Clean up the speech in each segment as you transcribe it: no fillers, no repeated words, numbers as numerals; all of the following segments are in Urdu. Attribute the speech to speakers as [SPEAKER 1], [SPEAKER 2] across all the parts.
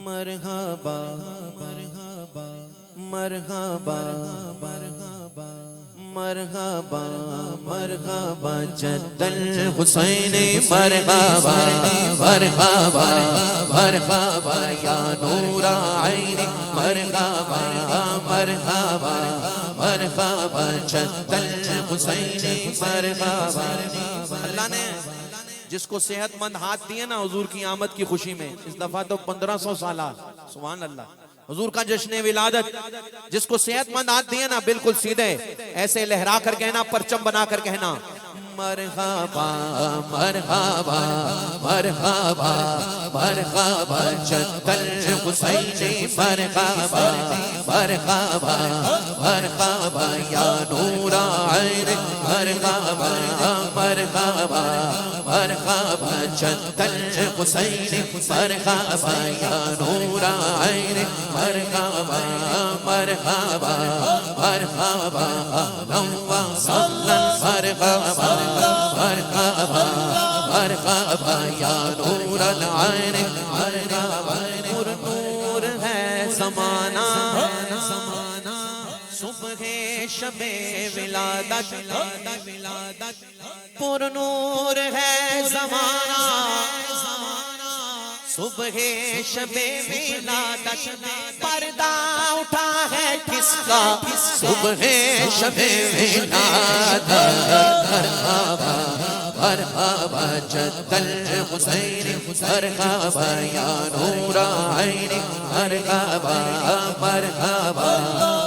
[SPEAKER 1] مرحبا مرحبا مرحبا مرحبا مرحبا مرحبا جد الحسین مرحبا مرحبا مرحبا یا نور عین مرحبا مرحبا مرحبا جد الحسین مرحبا۔ اللہ نے جس کو صحت مند ہاتھ دیے نا حضور کی آمد کی خوشی میں، اس دفعہ تو 1500 سالہ، سبحان اللہ، حضور کا جشن ولادت، جس کو صحت مند ہاتھ دیے نا بالکل سیدھے ایسے لہرا کر کہنا، پرچم بنا کر کہنا مرحبا مرحبا مرحبا مرحبا جد الحسین مرحبا مرحبا مرحبا یا نور عین مرحبا مرحبا مرحبا جد الحسین مرحبا یا نور عین مرحبا مرحبا مرحبا نوا صلی مرحبا مرحبا مرحبا یا نور العین مرحبا۔ نور نور ہے زمانہ صبح شب ولادت، پر نور ہے زمانہ صبح شب ولادت، پردہ اٹھا ہے کس کا صبح شب ولادت۔ مرحبا مرحبا جد الحسین مرحبا یا نور عین مرحبا مرحبا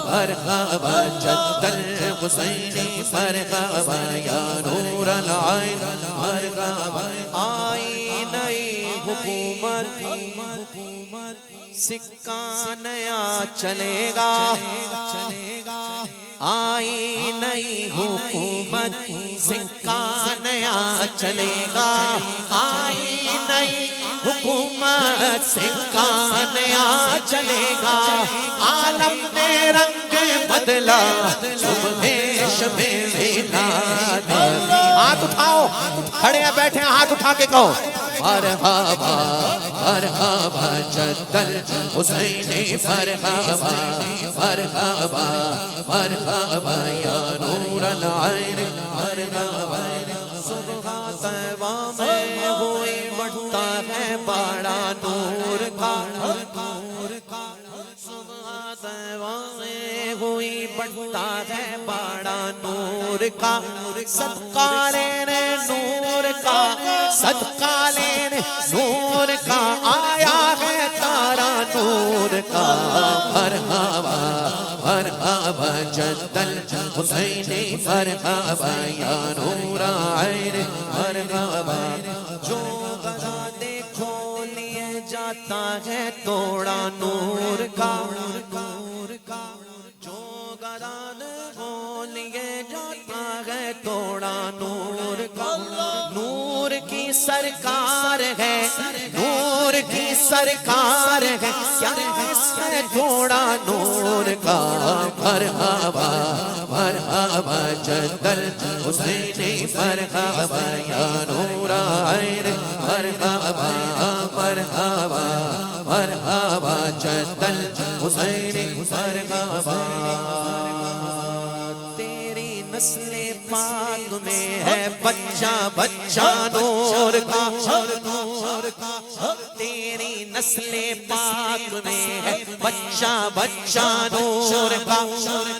[SPEAKER 1] مرحبا جد الحسین مرحبا یا نور العین مرحبا۔ آئی نئی حکومت سکہ نیا چلے گا، آئی نئی حکومت سکہ نیا چلے گا، آئی نئی حکومت سکہ نیا چلے گا، عالم نے رنگ بدلا صبح شب ولادت۔ ہاتھ اٹھاؤ، کھڑے ہیں بیٹھے ہیں ہاتھ اٹھا کے کہو مرحبا مرحبا جد الحسین مرحبا مرحبا مرحبا یا نور العین مرحبا۔ صبح طیبہ میں ہوئی بڑھتا ہے بڑا نور کا، صبح طیبہ میں ہوئی بڑھتا ہے بڑا نور کا، صدقہ لینے نور کا صدقہ لینے نور کا، آیا ہے تارا نور کا۔ مرحبا مرحبا جد الحسین مرحبا یا نور عین مرحبا۔ جو گدھا دیکھو لیے جاتا ہے توڑا نور کا، جو گدھا دیکھو لیے جاتا ہے توڑا نور کا، نور کی سرکار ہے نور کی سرکار ہے، کیا اس میں تھوڑا نور کا۔ مرحبا مرحبا جد الحسین مرحبا یا نور عین مرحبا مرحبا مرحبا جد الحسین مرحبا۔ تیری نسل پاک میں ہے بچہ بچہ نور کا، تیری نسل پاک میں ہے بچہ بچہ نور کا،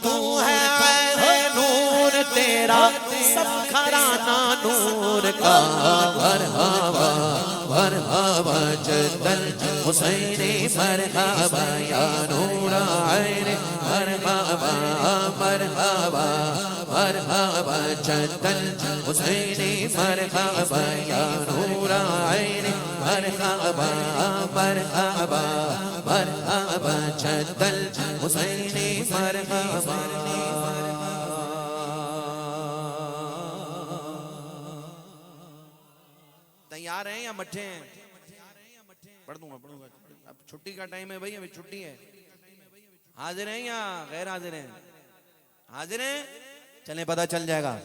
[SPEAKER 1] تو ہے غیر نور تیرا سب گھرانہ نور کا۔ مرحبا مرحبا جد الحسین مرحبا یا نور عین مرحبا مرحبا مرحبا جد الحسین مرحبا یا نور عین مرحبا مرحبا مرحبا جد الحسین مرحبا۔ تیار ہیں یا مٹھے ہیں؟ پڑھ دوں گا اب چھٹی کا ٹائم ہے بھائی، ابھی چھٹی ہے۔ حاضر ہیں یا غیر حاضر ہیں؟ حاضر ہیں چلیں پتہ چل جائے گا.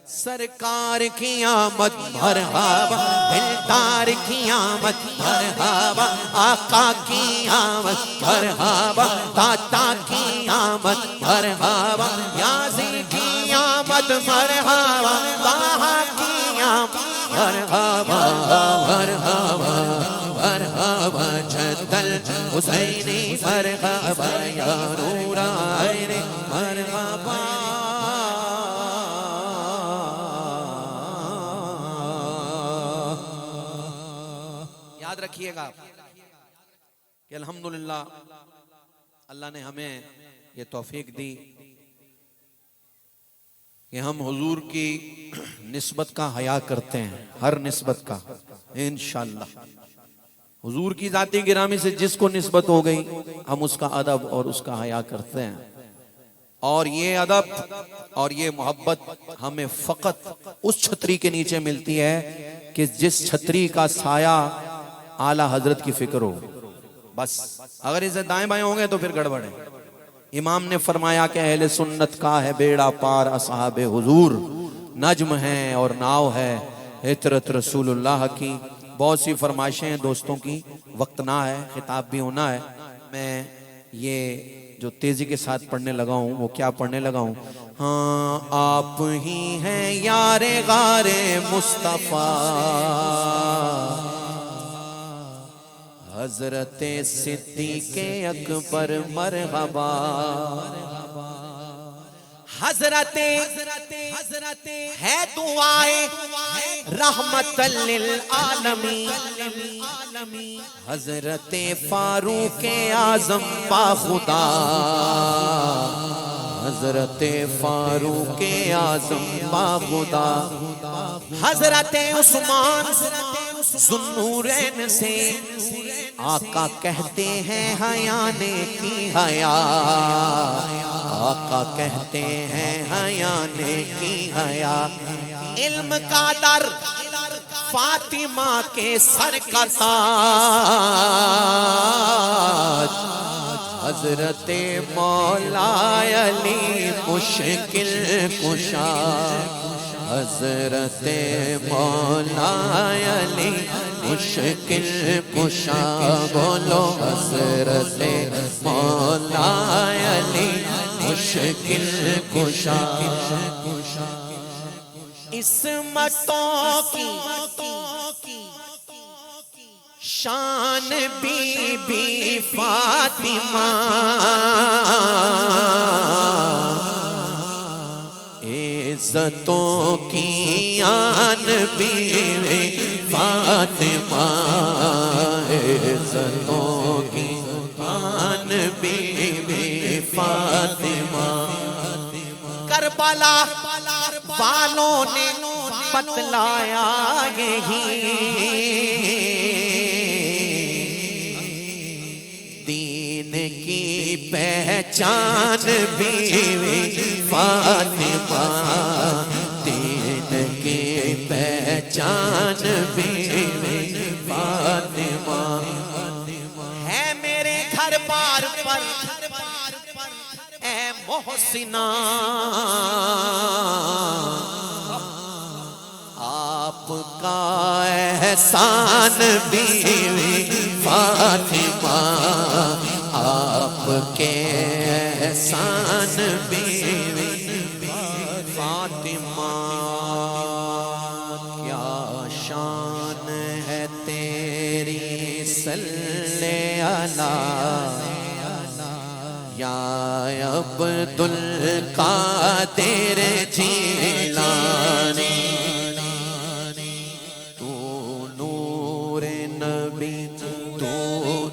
[SPEAKER 1] سرکار کی آمد مرحبا، دلدار کی آمد مرحبا، آقا کی آمد مرحبا، داتا کی آمد مرحبا، یازی کی آمد مرحبا، طٰہٰ کی آمد مرحبا مرحبا مرحبا، جد الحسینی مرحبا، یا نور عین مرحبا. یاد رکھیے گا کہ الحمدللہ اللہ نے ہمیں یہ توفیق دی کہ ہم حضور کی نسبت کا حیا کرتے ہیں، ہر نسبت کا انشاءاللہ. حضور کی ذاتی گرامی سے جس کو نسبت ہو گئی ہم اس کا ادب اور اس کا حیا کرتے ہیں. اور یہ ادب اور یہ محبت ہمیں فقط اس چھتری کے نیچے ملتی ہے کہ جس چھتری کا سایہ اعلیٰ حضرت کی فکر ہو. بس اگر اسے دائیں بائیں ہوں گے تو پھر گڑبڑ ہے. امام نے فرمایا کہ اہل سنت کا ہے بیڑا پار اصحاب حضور، نجم ہیں اور ناؤ ہے عطرت رسول اللہ کی. بہت سی فرمائشیں ہیں دوستوں کی، وقت نہ ہے، خطاب بھی ہونا ہے. میں یہ جو تیزی کے ساتھ پڑھنے لگا ہوں وہ کیا پڑھنے لگا ہوں؟ ہاں آپ ہی ہیں یار غار مصطفیٰ، حضرت صدیق اکبر مرحبا، حضرت ہے دعائے رحمت للعالمین، حضرت فاروق اعظم با خدا، حضرت فاروق اعظم با خدا، حضرت عثمان ذوالنورین سے آقا کہتے ہیں حیا نے کی حیا، آقا کہتے ہیں حیا نے کی حیا. علم کا در فاطمہ کے سر کا تاج، حضرت مولا علی مشکل کشا، حضرت مولا علی مشکل کشا. بولو حضرت مولا علی مشکل کشا. عصمتوں کی شان بی بی فاطمہ، عزتوں کی آن بی بی فاطمہ، عزتوں کی آن بی بی فاطمہ. کربلا والوں نے بتلایا یہی، دین کی پہچان بی فاطمہ، دین کی پہچان بی فاطمہ. ہے میرے گھر بار پر اے محسنہ، آپ کا احسان بیوی فاطمہ، آپ کے احسان بیوی فاطمہ. کیا شان ہے تیری صلی اللہ یا عبد القادر جیلانی. تو نور نبی، تو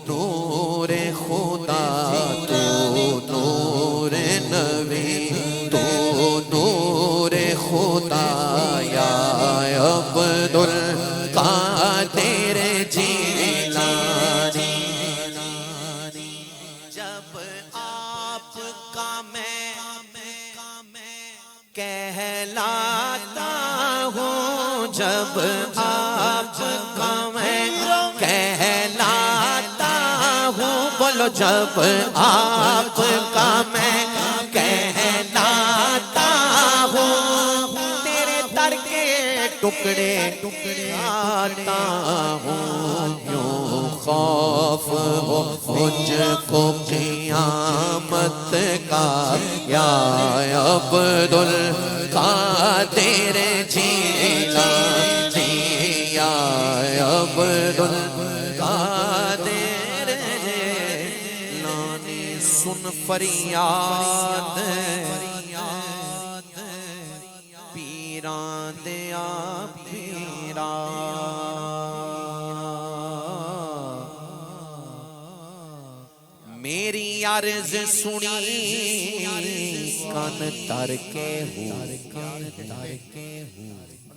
[SPEAKER 1] نور خدا، تو نور نبی، تو نور خدا، یا عبد القادر جیلانی. جب آپ کا میں کہلاتا ہوں، جب آپ کا میں کہلاتا ہوں، بولو جب آپ کا میں کہلاتا ہوں، ٹکڑے کھاتا ہوں، یوں خوف ہو مجھ کو قیامت کا، یا عبدالقادر جیلانی، یا عبدالقادر جیلانی، سن فریاد پیران دیا میری عرض سنی کن تر کے ہوں،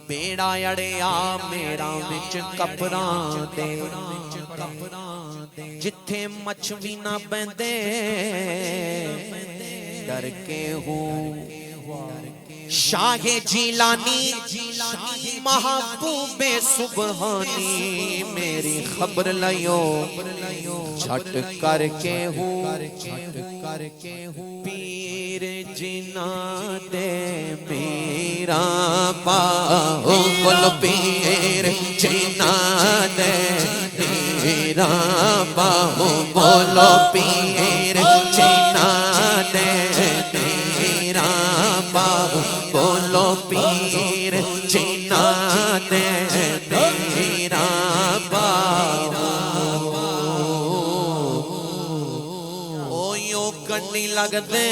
[SPEAKER 1] بیڑا اڑیا میرا وچ قبراں دے، جتھے مچھوی نہ بندے ڈر کے ہوں، شاہ جیلانی محبوب سبحانی میری خبر لیو جھٹ کر کے ہوں، پیر جنا دے میرا باہو کل، پیر جنا دے میرا باہو بولو، پیر جنا دے میرا باہو بولو، پیر جنا دے میرا باہو، او یوں کنی لگ دے